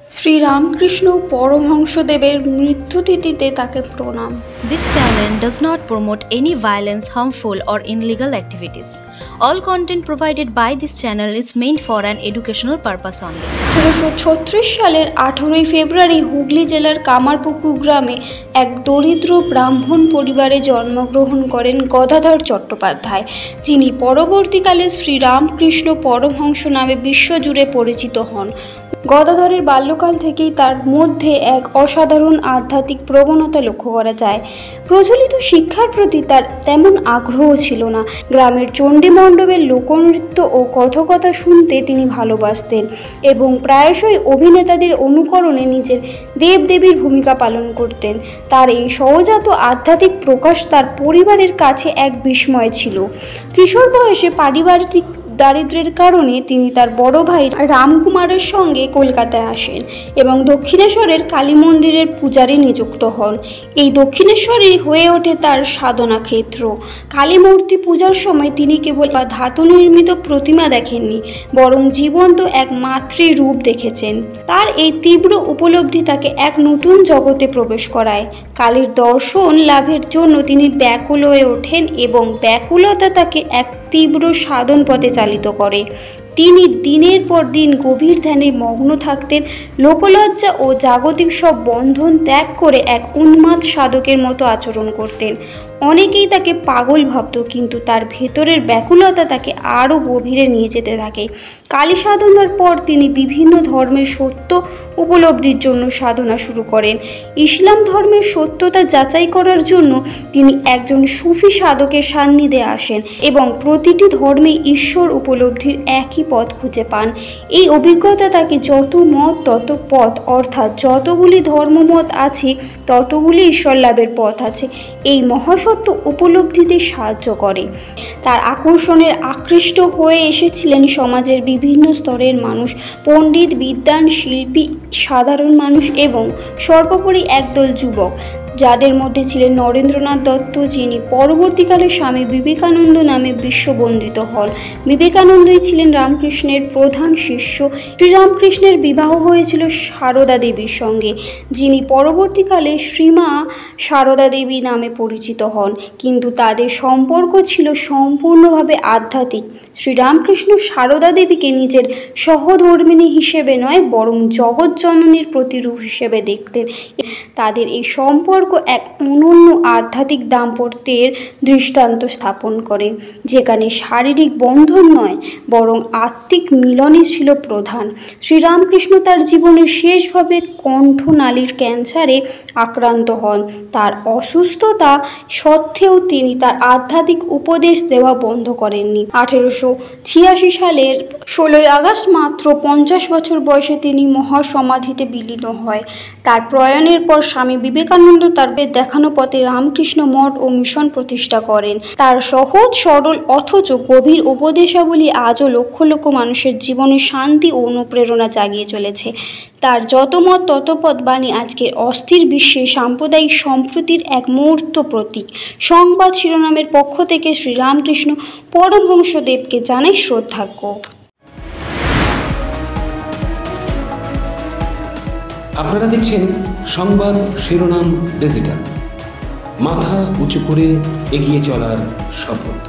শ্রী রামকৃষ্ণ পরমহংসদেবের মৃত্যুতিথিতে তাকে প্রণাম। This channel does not promote any violence, harmful or illegal activities. All content provided by this channel is meant for an educational purpose only. 1836 সালের 18 ফেব্রুয়ারি হুগলি জেলার কামারপুকুর গ্রামে এক দরিদ্র ব্রাহ্মণ পরিবারে জন্মগ্রহণ করেন গদাধর চট্টোপাধ্যায়, যিনি পরবর্তীকালে শ্রী রামকৃষ্ণ পরমহংস নামে বিশ্বজুড়ে পরিচিত হন। গদাধরের বাল্যকাল থেকেই তার মধ্যে এক অসাধারণ আধ্যাত্মিক প্রবণতা লক্ষ্য করা যায়। প্রচলিত শিক্ষার প্রতি তার তেমন আগ্রহ ছিল না। গ্রামের চণ্ডী মণ্ডপের লোকনৃত্য ও কথকতা শুনতে তিনি ভালোবাসতেন এবং প্রায়শই অভিনেতাদের অনুকরণে নিজের দেবদেবীর ভূমিকা পালন করতেন। তার এই সহজাত আধ্যাত্মিক প্রকাশ তার পরিবারের কাছে এক বিস্ময় ছিল। কিশোর বয়সে পারিবারিক দারিদ্র্যের কারণে তিনি তার বড় ভাই রামকুমারের সঙ্গে কলকাতায় আসেন এবং দক্ষিণেশ্বরের কালী মন্দিরের পূজারী নিযুক্ত হন। এই দক্ষিণেশ্বরই হয়ে ওঠে তার সাধনা ক্ষেত্র। কালী মূর্তি পূজার সময় তিনি কেবল ধাতু নির্মিত প্রতিমা দেখেননি, বরং জীবন্ত এক মাতৃরূপ দেখেছেন। তার এই তীব্র উপলব্ধি তাকে এক নতুন জগতে প্রবেশ করায়। কালীর দর্শন লাভের জন্য তিনি ব্যাকুল হয়ে ওঠেন এবং ব্যাকুলতা তাকে এক তীব্র সাধন পথে চালিত করে। তিনি দিনের পর দিন গভীর ধ্যানে মগ্ন থাকতেন, লোকলজ্জা ও জাগতিক সব বন্ধন ত্যাগ করে এক উন্মাদ সাধকের মতো আচরণ করতেন। অনেকেই তাকে পাগল ভাবত, কিন্তু তার ভেতরের ব্যাকুলতা তাকে আরও গভীরে নিয়ে যেতে থাকে। কালী সাধনার পর তিনি বিভিন্ন ধর্মের সত্য উপলব্ধির জন্য সাধনা শুরু করেন। ইসলাম ধর্মের সত্যতা যাচাই করার জন্য তিনি একজন সুফি সাধকের সান্নিধ্যে আসেন এবং প্রতিটি ধর্মে ঈশ্বর উপলব্ধির একই পথ খুঁজে পান। এই অভিজ্ঞতা তাকে যত মত তত পথ, অর্থাৎ যতগুলি ধর্মমত আছে ততগুলি ঈশ্বর লাভের পথ আছে, এই মহাসত্য উপলব্ধিতে সাহায্য করে। তার আকর্ষণের আকৃষ্ট হয়ে এসেছিলেন সমাজের বিভিন্ন স্তরের মানুষ, পণ্ডিত, বিদ্বান, শিল্পী, সাধারণ মানুষ এবং সর্বোপরি একদল যুবক, যাদের মধ্যে ছিলেন নরেন্দ্রনাথ দত্ত, যিনি পরবর্তীকালে স্বামী বিবেকানন্দ নামে বিশ্ববন্দিত হন। বিবেকানন্দই ছিলেন রামকৃষ্ণের প্রধান শিষ্য। শ্রীরামকৃষ্ণের বিবাহ হয়েছিল সারদা দেবীর সঙ্গে, যিনি পরবর্তীকালে শ্রীমা সারদা দেবী নামে পরিচিত হন, কিন্তু তাদের সম্পর্ক ছিল সম্পূর্ণভাবে আধ্যাত্মিক। শ্রীরামকৃষ্ণ সারদা দেবীকে নিজের সহধর্মিণী হিসেবে নয়, বরং জগৎজননীর প্রতিরূপ হিসেবে দেখতেন। তাদের এই সম্পর্ক এক অনন্য আধ্যাত্মিক দাম্পত্যের দৃষ্টান্ত স্থাপন করে, যেখানে শারীরিক বন্ধন নয় বরং আত্মিক মিলনই ছিল প্রধান। শ্রীরামকৃষ্ণ তার জীবনের শেষভাবে কণ্ঠনালীর ক্যান্সারে আক্রান্ত হন। তার অসুস্থতা সত্ত্বেও তিনি তার আধ্যাত্মিক উপদেশ দেওয়া বন্ধ করেননি। 1886 সালের 16 আগস্ট মাত্র 50 বছর বয়সে তিনি মহাসমাধিতে বিলীন হয়। তার প্রয়াণের পর স্বামী বিবেকানন্দ তার দেখানো পথে রামকৃষ্ণ মঠ ও মিশন প্রতিষ্ঠা করেন। তার সহজ সরল অথচ গভীর উপদেশাবলী আজও লক্ষ লক্ষ মানুষের জীবনে শান্তি ও অনুপ্রেরণা জাগিয়ে চলেছে। তার যত মত তত পথ বাণী আজকের অস্থির বিশ্বে সাম্প্রদায়িক সম্প্রীতির এক মূর্ত প্রতীক। সংবাদ শিরোনামের পক্ষ থেকে শ্রী রামকৃষ্ণ পরমহংসদেবকে জানাই শ্রদ্ধার্ঘ্য। আপনারা দেখছেন সংবাদ শিরোনাম ডিজিটাল, মাথা উঁচু করে এগিয়ে চলার শপথ।